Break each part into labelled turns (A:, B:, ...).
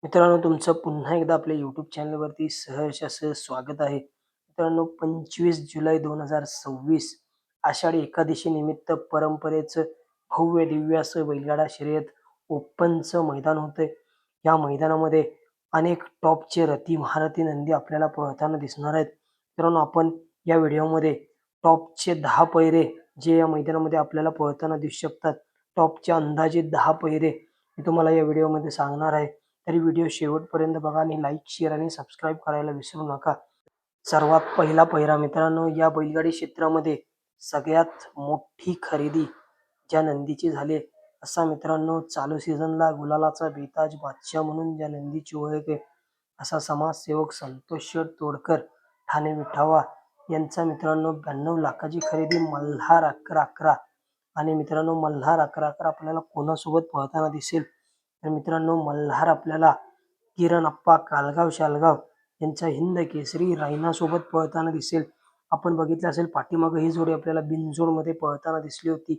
A: मित्रांनो, तुमचं पुन्हा एकदा आपल्या YouTube चॅनलवरती सहर्ष असं स्वागत आहे. मित्रांनो, 25 जुलै 2026 आषाढी एकादशी निमित्त परंपरेचं भव्य दिव्य असं बैलगाडा शर्यत ओपनचं मैदान होतंय. या मैदानामध्ये अनेक टॉपचे रथी महारथी नंदी आपल्याला पळताना दिसणार आहेत. मित्रांनो, आपण या व्हिडिओमध्ये टॉपचे 10 पैरे जे या मैदानामध्ये आपल्याला पळताना दिसू शकतात. टॉपचे अंदाजे 10 पैरे मी तुम्हाला या व्हिडिओमध्ये सांगणार आहे. तरी व्हिडिओ शेवटपर्यंत बघा आणि लाईक, शेअर आणि सबस्क्राईब करायला विसरू नका. सर्वात पहिला पहिरा मित्रांनो, या बैलगाडी क्षेत्रामध्ये सगळ्यात मोठी खरेदी ज्या नंदीची झाली असा मित्रांनो चालू सीझनला गुलालाचा बेताज बादशाह म्हणून ज्या नंदीची ओळख आहे असा समाजसेवक संतोष शेठ तोडकर ठाणे विठावा यांचा मित्रांनो 92 लाखाची खरेदी मल्हार 11-11. आणि मित्रांनो मल्हार 11-11 आपल्याला कोणासोबत पळताना दिसेल तर मित्रांनो मल्हार आपल्याला किरण अप्पा कालगाव शालगाव यांचा हिंद केसरी रायना सोबत पळताना दिसेल. आपण बघितलं असेल पाठीमागे ही जोडी आपल्याला बिनजोडमध्ये पळताना दिसली होती.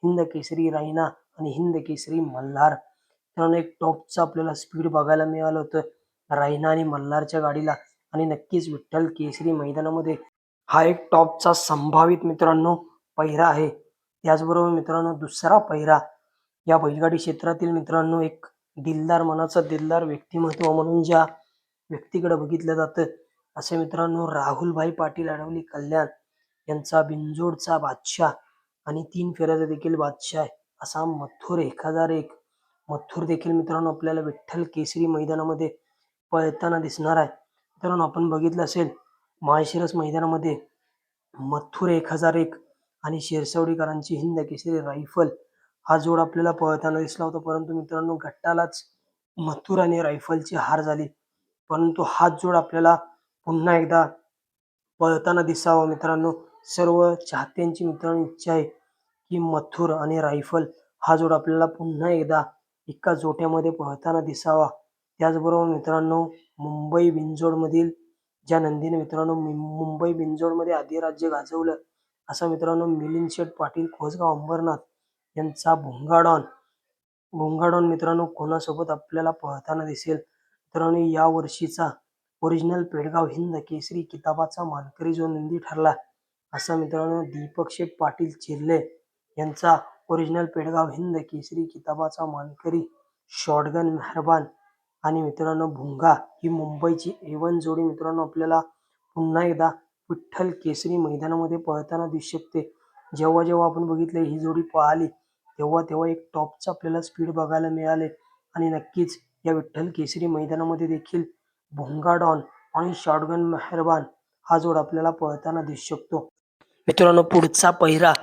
A: हिंद केसरी रायना आणि हिंद केसरी मल्हार. मित्रांनो एक टॉपचं आपल्याला स्पीड बघायला मिळालं होतं रायना आणि मल्हारच्या गाडीला. आणि नक्कीच विठ्ठल केसरी मैदानामध्ये हा एक टॉपचा संभावित मित्रांनो पहिरा आहे. त्याचबरोबर मित्रांनो दुसरा पहिरा या बैलगाडी क्षेत्रातील मित्रांनो एक दिलदार मनाचं दिलदार व्यक्तिमत्व म्हणून ज्या व्यक्तीकडे बघितलं जातं असे मित्रांनो राहुलभाई पाटील अडवली कल्याण यांचा बिनजोडचा बादशाह आणि 3 फेऱ्याचा देखील बादशाह आहे असा मथुर 1001. मथुर देखील मित्रांनो आपल्याला विठ्ठल केसरी मैदानामध्ये पळताना दिसणार आहे. मित्रांनो आपण बघितलं असेल माळशिरस मैदानामध्ये मथुर 1001 आणि शिरसवडीकरांची हिंद केसरी रायफल हा जोड आपल्याला पळताना दिसला होता. परंतु मित्रांनो गटालाच मथुर आणि रायफलची हार झाली. परंतु हा जोड आपल्याला पुन्हा एकदा पळताना दिसावा. मित्रांनो सर्व चाहत्यांची मित्रांनो इच्छा आहे की मथुर आणि रायफल हा जोड आपल्याला पुन्हा एकदा एका जोट्यामध्ये पळताना दिसावा. त्याचबरोबर मित्रांनो मुंबई बिनजोडमधील ज्या नंदीने मित्रांनो मुंबई बिनजोडमध्ये अधिराज्य गाजवलं असा मित्रांनो मिलिंद शेठ पाटील कोसगाव अंबरनाथ यांचा भोंगाडॉन मित्रांनो कोणासोबत आपल्याला पळताना दिसेल. मित्रांनो या वर्षीचा ओरिजिनल पेडगाव हिंद केसरी किताबाचा मानकरी जो नंदी ठरला असा मित्रांनो दीपक शेठ पाटील चिर्ले यांचा ओरिजिनल पेडगाव हिंद केसरी किताबाचा मानकरी शॉटगन मेहरबान. आणि मित्रांनो भुंगा ही मुंबईची A1 जोडी मित्रांनो आपल्याला पुन्हा एकदा विठ्ठल केसरी मैदानामध्ये पळताना दिसू शकते. जेव्हा जेव्हा आपण बघितले ही जोडी पळाली तेव्हा तेव्हा एक टॉपचं आपल्याला स्पीड बघायला मिळाले. आणि नक्कीच या विठ्ठल केसरी मैदानामध्ये देखील भुंगा डॉन आणि शॉटगन मेहरबान हा जोड आपल्याला पळताना दिसू शकतो. मित्रांनो पुढचा पहिरा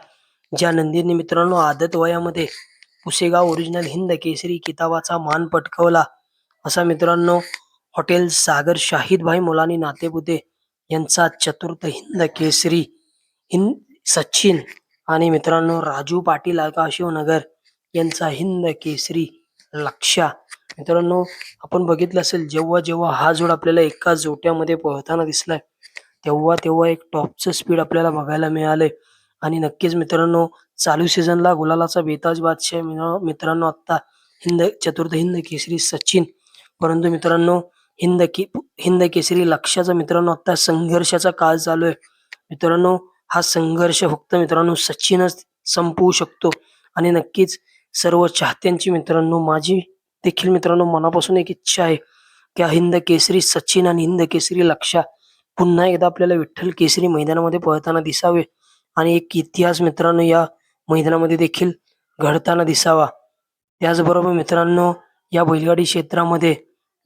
A: ज्या नंदीने मित्रांनो आदत वयामध्ये पुसेगाव ओरिजिनल हिंद केसरी किताबाचा मान पटकावला असा मित्रांनो हॉटेल सागर शाहिदभाई मुलानी नातेपुते यांचा चतुर्थ हिंद केसरी सचिन आणि मित्रांनो राजू पाटील आकाशनगर यांचा हिंद केसरी लक्ष्या. मित्रांनो आपण बघितलं असेल जेव्हा जेव्हा हा जोड आपल्याला एका जोट्यामध्ये पळताना दिसलाय तेव्हा तेव्हा एक टॉपचं स्पीड आपल्याला बघायला मिळालंय. आणि नक्कीच मित्रांनो चालू सीझनला गुलालाचा बेताज बादशाह मित्रांनो आता चतुर्थ हिंद केसरी सचिन. परंतु मित्रांनो हिंद केसरी लक्ष्याचा मित्रांनो आता संघर्षाचा काळ चालू आहे. मित्रांनो हा संघर्ष फक्त मित्रांनो सचिनच संपवू शकतो. आणि नक्कीच सर्व चाहत्यांची मित्रांनो माझी देखील मित्रांनो मनापासून एक इच्छा आहे की हिंद केसरी सचिन आणि हिंद केसरी लक्ष्या पुन्हा एकदा आपल्याला विठ्ठल केसरी मैदानामध्ये पळताना दिसावे आणि एक इतिहास मित्रांनो या मैदानामध्ये देखील घडताना दिसावा. त्याचबरोबर मित्रांनो या बैलगाडी क्षेत्रामध्ये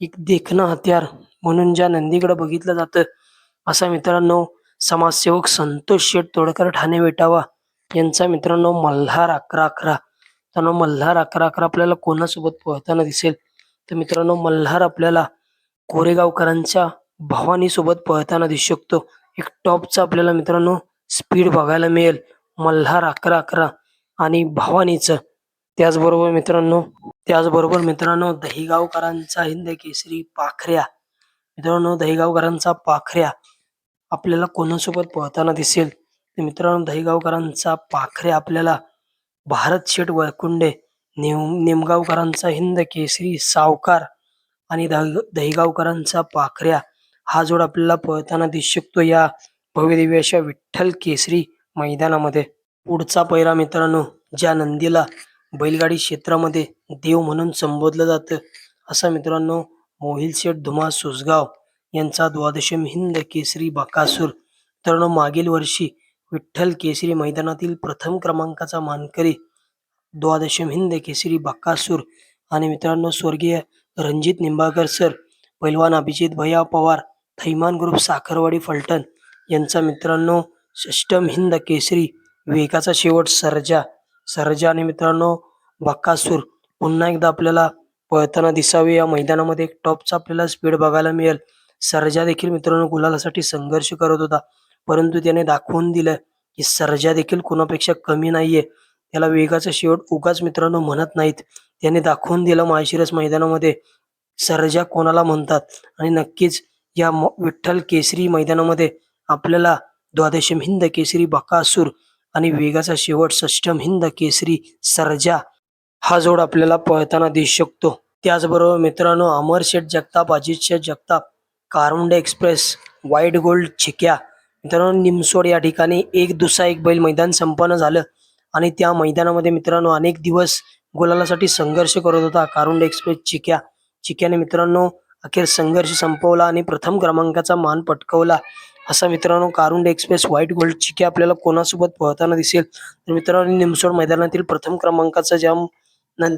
A: एक देखणं हत्यार म्हणून ज्या नंदीकडे बघितलं जातं असा मित्रांनो समाजसेवक संतोष शेठ तोडकर ठाणे विटावा यांचा मित्रांनो मल्हार 11-11. त्यानं मल्हार 11-11 आपल्याला कोणासोबत पळताना दिसेल तर मित्रांनो मल्हार आपल्याला कोरेगावकरांच्या भवानी सोबत पळताना दिसू शकतो. एक टॉपचा आपल्याला मित्रांनो स्पीड बघायला मिळेल मल्हार 11-11 आणि भवानीचं. त्याचबरोबर मित्रांनो दहीगावकरांचा हिंद केसरी पाखऱ्या. मित्रांनो दहीगावकरांचा पाखऱ्या आपल्याला कोणासोबत पळताना दिसेल तर मित्रांनो दहीगावकरांचा पाखऱ्या आपल्याला भारत शेठ वळकुंडे निमगावकरांचा हिंद केसरी सावकार आणि दहीगावकरांचा पाखऱ्या हा जोड आपल्याला पळताना दिसू शकतो या भव्यदिव्य अशा विठ्ठल केसरी मैदानामध्ये. पुढचा पहिरा मित्रांनो, ज्या नंदीला बैलगाडी क्षेत्रामध्ये देव म्हणून संबोधलं जातं असा मित्रांनो मोहिल शेठ धुमा सुसगाव यांचा द्वादशम हिंद केसरी बकासूर. मित्रांनो मागील वर्षी विठ्ठल केसरी मैदानातील प्रथम क्रमांकाचा मानकरी द्वादशम हिंद केसरी बकासूर आणि मित्रांनो स्वर्गीय रणजित निंबाळकर सर, पैलवान अभिजित भैया पवार, थैमान ग्रुप साखरवाडी फलटण यांचा मित्रांनो षष्टम हिंद केसरी वेगाचा शेवट सर्जा आणि मित्रांनो बकासूर पुन्हा एकदा आपल्याला पळताना दिसावे. या मैदानामध्ये एक टॉपचा आपल्याला स्पीड बघायला मिळेल. सर्जा देखील मित्रांनो गुलालासाठी संघर्ष करत होता, परंतु त्याने दाखवून दिलं की सर्जा देखील कोणापेक्षा कमी नाहीये. त्याला वेगाचा शेवट उगाच मित्रांनो म्हणत नाहीत. त्याने दाखवून दिलं माळशिरस मैदानामध्ये सर्जा कोणाला म्हणतात. आणि नक्कीच या विठ्ठल केसरी मैदानामध्ये आपल्याला द्वादशम हिंद केसरी बकासूर आणि वेगाचा शेवट षष्टम हिंद केसरी सर्जा हा जोड आपल्याला पळताना दिसू शकतो. त्याचबरोबर मित्रांनो अमर शेठ जगताप, अजित शेठ Jagtap, Karunde express, white gold चिक्या मित्रांनो निमसोड या ठिकाणी एक दुसरा एक बैल मैदान संपन्न झालं आणि त्या मैदानामध्ये मित्रांनो अनेक दिवस गुलालासाठी संघर्ष करत होता कारुंडे एक्सप्रेस चिक्याने मित्रांनो अखेर संघर्ष संपवला आणि प्रथम क्रमांकाचा मान पटकावला. असा मित्रांनो कारुंडे एक्सप्रेस व्हाईट गोल्ड चिक्या आपल्याला कोणासोबत पळताना दिसेल तर मित्रांनो निमसोड मैदानातील प्रथम क्रमांकाचा ज्या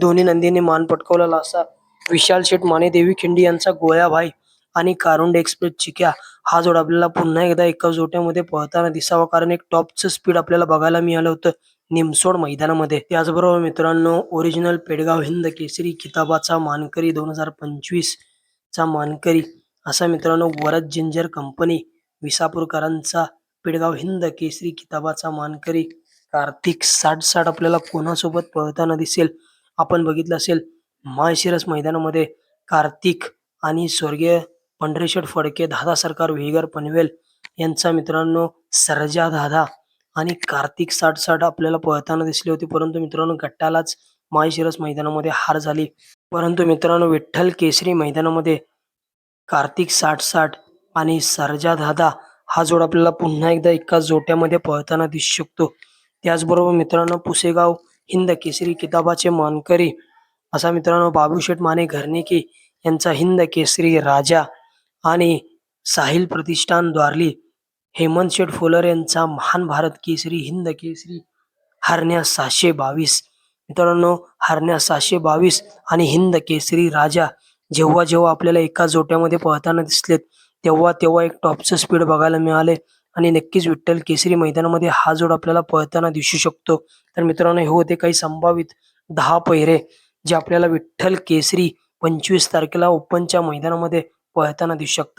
A: दोन्ही नंदीने मान पटकावलेला असा विशाल शेठ माने देवी खिंडी यांचा गोळ्याभाई आणि कारुंडे एक्सप्रेस चिक्या हा जोड आपल्याला पुन्हा एकदा एका जोट्यामध्ये पळताना दिसावा, कारण एक टॉपचं स्पीड आपल्याला बघायला मिळालं होतं निमसोड मैदानामध्ये. त्याचबरोबर मित्रांनो ओरिजिनल पेडगाव हिंद केसरी किताबाचा मानकरी 2025 चा मानकरी असा मित्रांनो वरद जिंजर कंपनी विसापूरकरांचा पेडगाव हिंद केसरी किताबाचा मानकरी कार्तिक 60 आपल्याला कोणासोबत पळताना दिसेल. आपण बघितलं असेल माळशिरस मैदानामध्ये कार्तिक आणि स्वर्गीय पंढरीशेठ फडके, दादा सरकार विहीगर पनवेल यांचा मित्रांनो सर्जा दादा आणि कार्तिक 60 आपल्याला पळताना दिसले होते, परंतु मित्रांनो गट्टालाच माळशिरस मैदानामध्ये हार झाली. परंतु मित्रांनो विठ्ठल केसरी मैदानामध्ये कार्तिक 60 आणि सर्जा दादा हा जोड आपल्याला पुन्हा एकदा एका जोट्यामध्ये पळताना दिसू शकतो. त्याचबरोबर मित्रांनो पुसेगाव हिंद केसरी किताबाचे मानकरी असा मित्रांनो बाबूशेठ माने घरनिकी यांचा हिंद केसरी राजा आणि साहिल प्रतिष्ठान द्वारली हेमंत शेठ फुलर यांचा महान भारत केसरी हिंद केसरी हरण्या 722 मित्रांनो हरण्या 722 आणि हिंद केसरी राजा जेव्हा आपल्याला एका जोट्यामध्ये पळताना दिसलेत तेव्हा एक टॉपचं स्पीड बघायला मिळाले आणि नक्कीच विठ्ठल केसरी मैदानामध्ये हा जोड आपल्याला पळताना दिसू शकतो. तर मित्रांनो हे होते काही संभावित 10 पहिरे जे आपल्याला विठ्ठल केसरी 25 तारखेला ओपनच्या मैदानामध्ये पळताना दिसू शकतात.